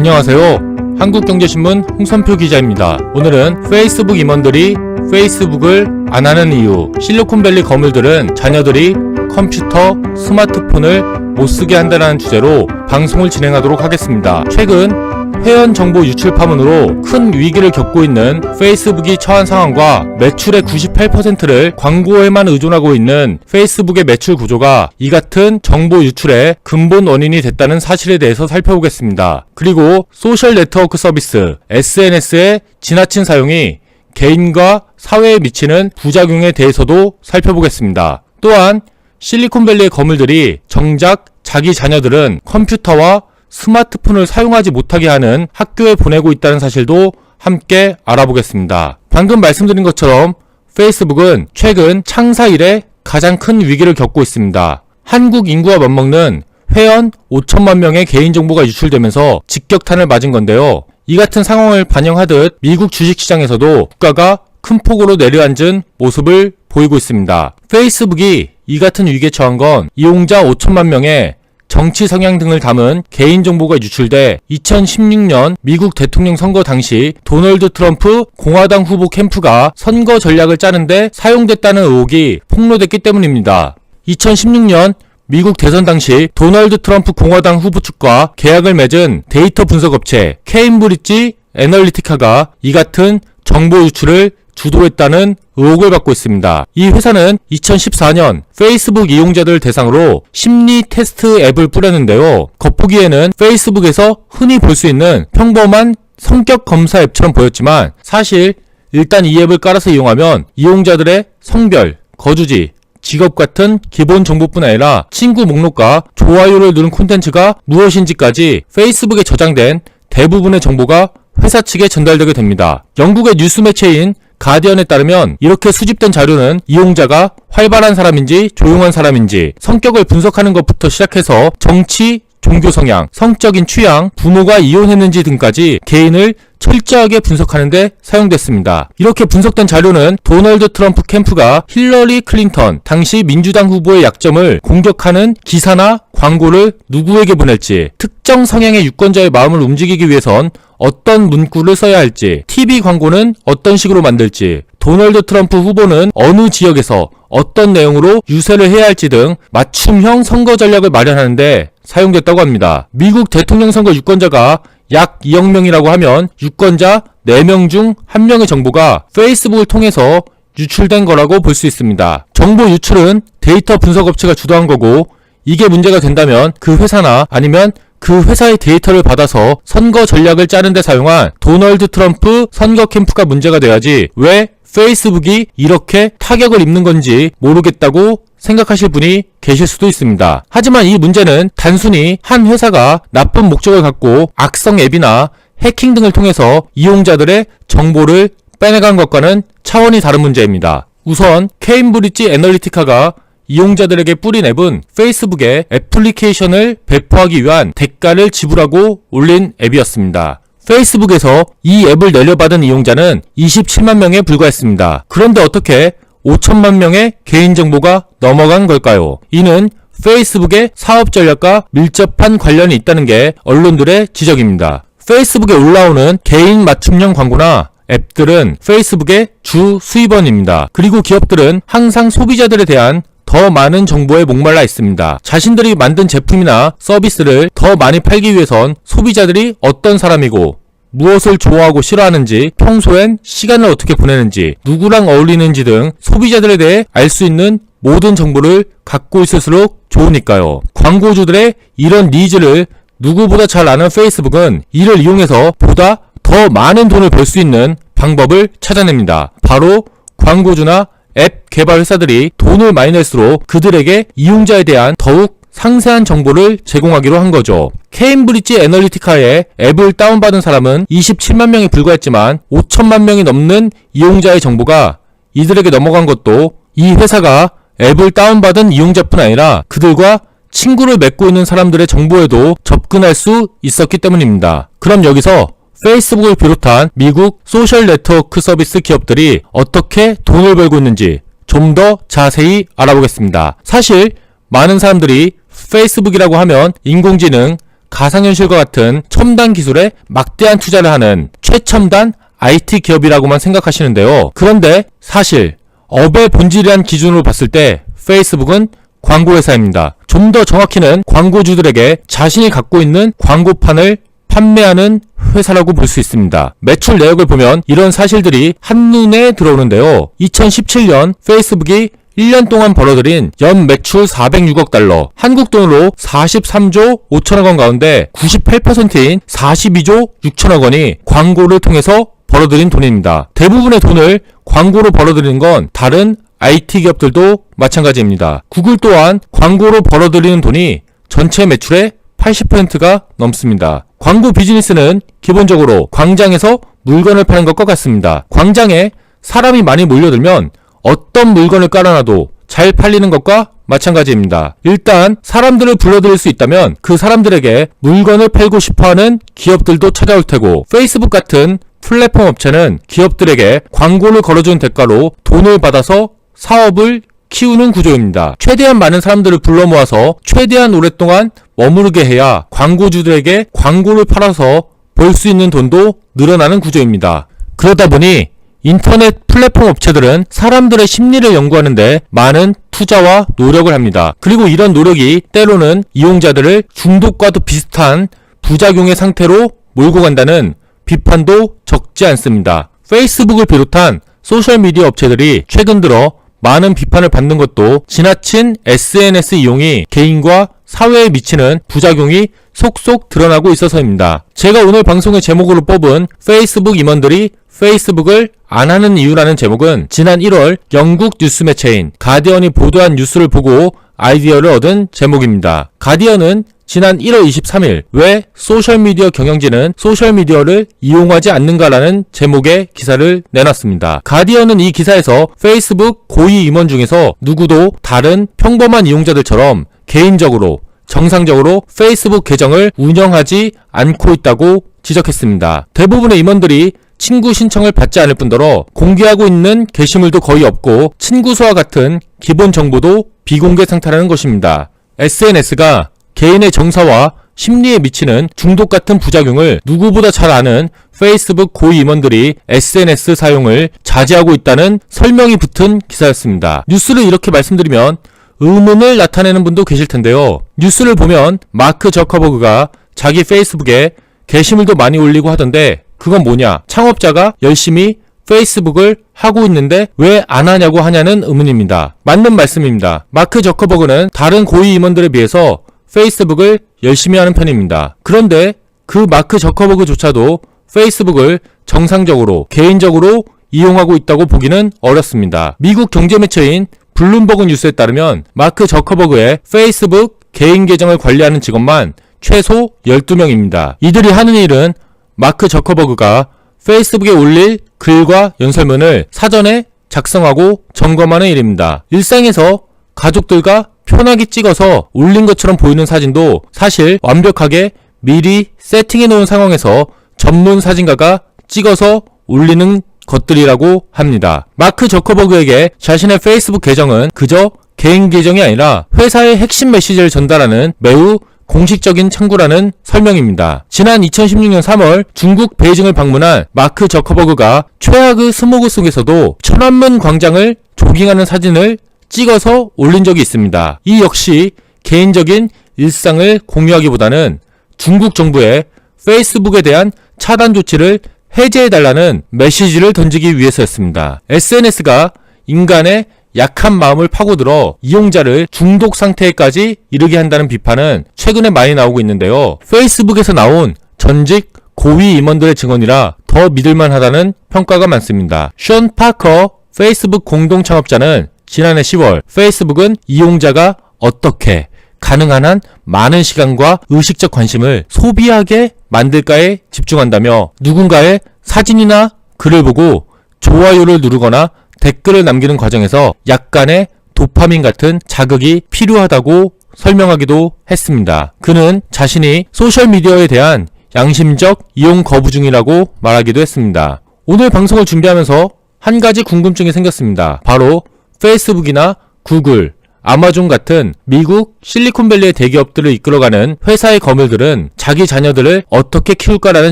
안녕하세요. 한국경제신문 홍선표 기자입니다. 오늘은 페이스북 임원들이 페이스북을 안 하는 이유, 실리콘밸리 거물들은 자녀들이 컴퓨터, 스마트폰을 못쓰게 한다는 주제로 방송을 진행하도록 하겠습니다. 최근 회원 정보 유출 파문으로 큰 위기를 겪고 있는 페이스북이 처한 상황과 매출의 98%를 광고에만 의존하고 있는 페이스북의 매출 구조가 이 같은 정보 유출의 근본 원인이 됐다는 사실에 대해서 살펴보겠습니다. 그리고 소셜 네트워크 서비스, SNS의 지나친 사용이 개인과 사회에 미치는 부작용에 대해서도 살펴보겠습니다. 또한 실리콘밸리의 거물들이 정작 자기 자녀들은 컴퓨터와 스마트폰을 사용하지 못하게 하는 학교에 보내고 있다는 사실도 함께 알아보겠습니다. 방금 말씀드린 것처럼 페이스북은 최근 창사 이래 가장 큰 위기를 겪고 있습니다. 한국 인구와 맞먹는 회원 5천만 명의 개인정보가 유출되면서 직격탄을 맞은 건데요. 이 같은 상황을 반영하듯 미국 주식시장에서도 주가가 큰 폭으로 내려앉은 모습을 보이고 있습니다. 페이스북이 이 같은 위기에 처한 건 이용자 5천만 명의 정치 성향 등을 담은 개인정보가 유출돼 2016년 미국 대통령 선거 당시 도널드 트럼프 공화당 후보 캠프가 선거 전략을 짜는데 사용됐다는 의혹이 폭로됐기 때문입니다. 2016년 미국 대선 당시 도널드 트럼프 공화당 후보 측과 계약을 맺은 데이터 분석업체 케임브리지 애널리티카가 이 같은 정보 유출을 주도했다는 의혹을 받고 있습니다. 이 회사는 2014년 페이스북 이용자들 대상으로 심리 테스트 앱을 뿌렸는데요. 겉보기에는 페이스북에서 흔히 볼 수 있는 평범한 성격 검사 앱처럼 보였지만 사실 일단 이 앱을 깔아서 이용하면 이용자들의 성별, 거주지, 직업 같은 기본 정보뿐 아니라 친구 목록과 좋아요를 누른 콘텐츠가 무엇인지까지 페이스북에 저장된 대부분의 정보가 회사 측에 전달되게 됩니다. 영국의 뉴스 매체인 가디언에 따르면 이렇게 수집된 자료는 이용자가 활발한 사람인지 조용한 사람인지 성격을 분석하는 것부터 시작해서 정치, 종교 성향, 성적인 취향, 부모가 이혼했는지 등까지 개인을 철저하게 분석하는 데 사용됐습니다. 이렇게 분석된 자료는 도널드 트럼프 캠프가 힐러리 클린턴 당시 민주당 후보의 약점을 공격하는 기사나 광고를 누구에게 보낼지, 특정 성향의 유권자의 마음을 움직이기 위해선 어떤 문구를 써야 할지, TV 광고는 어떤 식으로 만들지, 도널드 트럼프 후보는 어느 지역에서 어떤 내용으로 유세를 해야 할지 등 맞춤형 선거 전략을 마련하는데 사용됐다고 합니다. 미국 대통령 선거 유권자가 약 2억 명이라고 하면 유권자 4명 중 1명의 정보가 페이스북을 통해서 유출된 거라고 볼 수 있습니다. 정보 유출은 데이터 분석업체가 주도한 거고 이게 문제가 된다면 그 회사나 아니면 그 회사의 데이터를 받아서 선거 전략을 짜는 데 사용한 도널드 트럼프 선거 캠프가 문제가 돼야지 왜 페이스북이 이렇게 타격을 입는 건지 모르겠다고 생각하실 분이 계실 수도 있습니다. 하지만 이 문제는 단순히 한 회사가 나쁜 목적을 갖고 악성 앱이나 해킹 등을 통해서 이용자들의 정보를 빼내간 것과는 차원이 다른 문제입니다. 우선 케임브리지 애널리티카가 이용자들에게 뿌린 앱은 페이스북에 애플리케이션을 배포하기 위한 대가를 지불하고 올린 앱이었습니다. 페이스북에서 이 앱을 내려받은 이용자는 27만 명에 불과했습니다. 그런데 어떻게 5천만 명의 개인정보가 넘어간 걸까요? 이는 페이스북의 사업 전략과 밀접한 관련이 있다는 게 언론들의 지적입니다. 페이스북에 올라오는 개인 맞춤형 광고나 앱들은 페이스북의 주 수입원입니다. 그리고 기업들은 항상 소비자들에 대한 더 많은 정보에 목말라 있습니다. 자신들이 만든 제품이나 서비스를 더 많이 팔기 위해선 소비자들이 어떤 사람이고 무엇을 좋아하고 싫어하는지, 평소엔 시간을 어떻게 보내는지, 누구랑 어울리는지 등 소비자들에 대해 알 수 있는 모든 정보를 갖고 있을수록 좋으니까요. 광고주들의 이런 니즈를 누구보다 잘 아는 페이스북은 이를 이용해서 보다 더 많은 돈을 벌 수 있는 방법을 찾아냅니다. 바로 광고주나 앱 개발 회사들이 돈을 많이 낼수록 그들에게 이용자에 대한 더욱 상세한 정보를 제공하기로 한 거죠. 케임브리지 애널리티카의 앱을 다운받은 사람은 27만 명에 불과했지만 5천만 명이 넘는 이용자의 정보가 이들에게 넘어간 것도 이 회사가 앱을 다운받은 이용자뿐 아니라 그들과 친구를 맺고 있는 사람들의 정보에도 접근할 수 있었기 때문입니다. 그럼 여기서 페이스북을 비롯한 미국 소셜 네트워크 서비스 기업들이 어떻게 돈을 벌고 있는지 좀 더 자세히 알아보겠습니다. 사실 많은 사람들이 페이스북이라고 하면 인공지능, 가상현실과 같은 첨단 기술에 막대한 투자를 하는 최첨단 IT 기업이라고만 생각하시는데요. 그런데 사실 업의 본질이란 기준으로 봤을 때 페이스북은 광고회사입니다. 좀 더 정확히는 광고주들에게 자신이 갖고 있는 광고판을 판매하는 회사라고 볼 수 있습니다. 매출 내역을 보면 이런 사실들이 한눈에 들어오는데요. 2017년 페이스북이 1년 동안 벌어들인 연 매출 406억 달러, 한국 돈으로 43조 5천억 원 가운데 98%인 42조 6천억 원이 광고를 통해서 벌어들인 돈입니다. 대부분의 돈을 광고로 벌어들이는 건 다른 IT 기업들도 마찬가지입니다. 구글 또한 광고로 벌어들이는 돈이 전체 매출의 80%가 넘습니다. 광고 비즈니스는 기본적으로 광장에서 물건을 파는 것과 같습니다. 광장에 사람이 많이 몰려들면 어떤 물건을 깔아놔도 잘 팔리는 것과 마찬가지입니다. 일단 사람들을 불러들일 수 있다면 그 사람들에게 물건을 팔고 싶어하는 기업들도 찾아올 테고, 페이스북 같은 플랫폼 업체는 기업들에게 광고를 걸어준 대가로 돈을 받아서 사업을 키우는 구조입니다. 최대한 많은 사람들을 불러 모아서 최대한 오랫동안 머무르게 해야 광고주들에게 광고를 팔아서 벌 수 있는 돈도 늘어나는 구조입니다. 그러다 보니 인터넷 플랫폼 업체들은 사람들의 심리를 연구하는데 많은 투자와 노력을 합니다. 그리고 이런 노력이 때로는 이용자들을 중독과도 비슷한 부작용의 상태로 몰고 간다는 비판도 적지 않습니다. 페이스북을 비롯한 소셜미디어 업체들이 최근 들어 많은 비판을 받는 것도 지나친 SNS 이용이 개인과 사회에 미치는 부작용이 속속 드러나고 있어서입니다. 제가 오늘 방송의 제목으로 뽑은 페이스북 임원들이 페이스북을 안 하는 이유라는 제목은 지난 1월 영국 뉴스 매체인 가디언이 보도한 뉴스를 보고 아이디어를 얻은 제목입니다. 가디언은 지난 1월 23일 왜 소셜미디어 경영진은 소셜미디어를 이용하지 않는가라는 제목의 기사를 내놨습니다. 가디언은 이 기사에서 페이스북 고위 임원 중에서 누구도 다른 평범한 이용자들처럼 개인적으로 정상적으로 페이스북 계정을 운영하지 않고 있다고 지적했습니다. 대부분의 임원들이 친구 신청을 받지 않을 뿐더러 공개하고 있는 게시물도 거의 없고 친구수와 같은 기본 정보도 비공개 상태라는 것입니다. SNS가 개인의 정서와 심리에 미치는 중독 같은 부작용을 누구보다 잘 아는 페이스북 고위 임원들이 SNS 사용을 자제하고 있다는 설명이 붙은 기사였습니다. 뉴스를 이렇게 말씀드리면 의문을 나타내는 분도 계실 텐데요. 뉴스를 보면 마크 저커버그가 자기 페이스북에 게시물도 많이 올리고 하던데 그건 뭐냐? 창업자가 열심히 페이스북을 하고 있는데 왜 안 하냐고 하냐는 의문입니다. 맞는 말씀입니다. 마크 저커버그는 다른 고위 임원들에 비해서 페이스북을 열심히 하는 편입니다. 그런데 그 마크 저커버그조차도 페이스북을 정상적으로 개인적으로 이용하고 있다고 보기는 어렵습니다. 미국 경제매체인 블룸버그 뉴스에 따르면 마크 저커버그의 페이스북 개인 계정을 관리하는 직원만 최소 12명입니다. 이들이 하는 일은 마크 저커버그가 페이스북에 올릴 글과 연설문을 사전에 작성하고 점검하는 일입니다. 일상에서 가족들과 편하게 찍어서 올린 것처럼 보이는 사진도 사실 완벽하게 미리 세팅해 놓은 상황에서 전문 사진가가 찍어서 올리는 것들이라고 합니다. 마크 저커버그에게 자신의 페이스북 계정은 그저 개인 계정이 아니라 회사의 핵심 메시지를 전달하는 매우 공식적인 창구라는 설명입니다. 지난 2016년 3월 중국 베이징을 방문한 마크 저커버그가 최악의 스모그 속에서도 천안문 광장을 조깅하는 사진을 찍어서 올린 적이 있습니다. 이 역시 개인적인 일상을 공유하기보다는 중국 정부의 페이스북에 대한 차단 조치를 해제해달라는 메시지를 던지기 위해서였습니다. SNS가 인간의 약한 마음을 파고들어 이용자를 중독 상태에까지 이르게 한다는 비판은 최근에 많이 나오고 있는데요. 페이스북에서 나온 전직 고위 임원들의 증언이라 더 믿을만하다는 평가가 많습니다. 션 파커 페이스북 공동 창업자는 지난해 10월 페이스북은 이용자가 어떻게 가능한 한 많은 시간과 의식적 관심을 소비하게 만들까에 집중한다며 누군가의 사진이나 글을 보고 좋아요를 누르거나 댓글을 남기는 과정에서 약간의 도파민 같은 자극이 필요하다고 설명하기도 했습니다. 그는 자신이 소셜미디어에 대한 양심적 이용 거부 중이라고 말하기도 했습니다. 오늘 방송을 준비하면서 한 가지 궁금증이 생겼습니다. 바로 페이스북이나 구글, 아마존 같은 미국 실리콘밸리의 대기업들을 이끌어가는 회사의 거물들은 자기 자녀들을 어떻게 키울까라는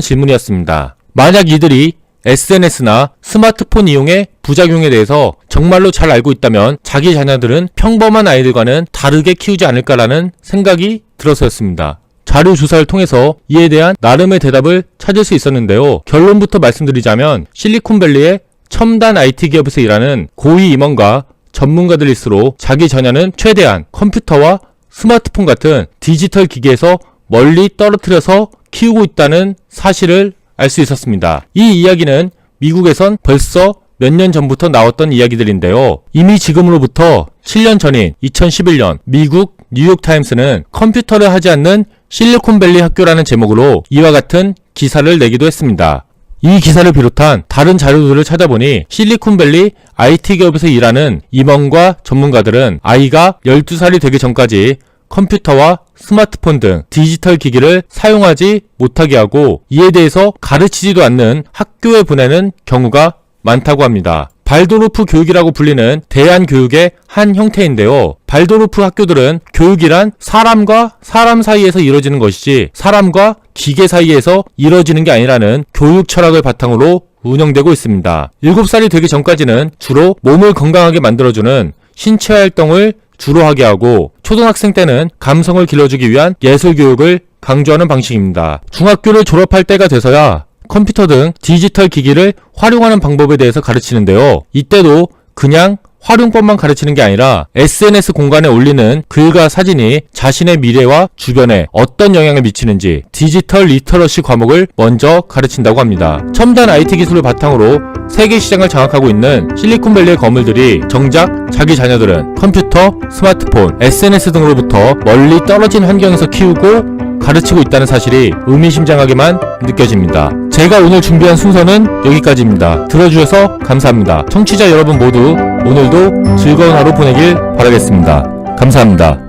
질문이었습니다. 만약 이들이 SNS나 스마트폰 이용의 부작용에 대해서 정말로 잘 알고 있다면 자기 자녀들은 평범한 아이들과는 다르게 키우지 않을까라는 생각이 들어서였습니다. 자료 조사를 통해서 이에 대한 나름의 대답을 찾을 수 있었는데요. 결론부터 말씀드리자면 실리콘밸리의 첨단 IT 기업에서 일하는 고위 임원과 전문가들일수록 자기 자녀는 최대한 컴퓨터와 스마트폰 같은 디지털 기기에서 멀리 떨어뜨려서 키우고 있다는 사실을 알 수 있었습니다. 이 이야기는 미국에선 벌써 몇 년 전부터 나왔던 이야기들인데요. 이미 지금으로부터 7년 전인 2011년 미국 뉴욕타임스는 컴퓨터를 하지 않는 실리콘밸리 학교라는 제목으로 이와 같은 기사를 내기도 했습니다. 이 기사를 비롯한 다른 자료들을 찾아보니 실리콘밸리 IT 기업에서 일하는 임원과 전문가들은 아이가 12살이 되기 전까지 컴퓨터와 스마트폰 등 디지털 기기를 사용하지 못하게 하고 이에 대해서 가르치지도 않는 학교에 보내는 경우가 많다고 합니다. 발도르프 교육이라고 불리는 대안교육의 한 형태인데요. 발도르프 학교들은 교육이란 사람과 사람 사이에서 이루어지는 것이지 사람과 기계 사이에서 이루어지는 게 아니라는 교육 철학을 바탕으로 운영되고 있습니다. 7살이 되기 전까지는 주로 몸을 건강하게 만들어주는 신체 활동을 주로 하게 하고 초등학생 때는 감성을 길러주기 위한 예술 교육을 강조하는 방식입니다. 중학교를 졸업할 때가 돼서야 컴퓨터 등 디지털 기기를 활용하는 방법에 대해서 가르치는데요. 이때도 그냥 활용법만 가르치는 게 아니라 SNS 공간에 올리는 글과 사진이 자신의 미래와 주변에 어떤 영향을 미치는지 디지털 리터러시 과목을 먼저 가르친다고 합니다. 첨단 IT 기술을 바탕으로 세계 시장을 장악하고 있는 실리콘밸리의 거물들이 정작 자기 자녀들은 컴퓨터, 스마트폰, SNS 등으로부터 멀리 떨어진 환경에서 키우고 가르치고 있다는 사실이 의미심장하게만 느껴집니다. 제가 오늘 준비한 순서는 여기까지입니다. 들어주셔서 감사합니다. 청취자 여러분 모두 오늘도 즐거운 하루 보내길 바라겠습니다. 감사합니다.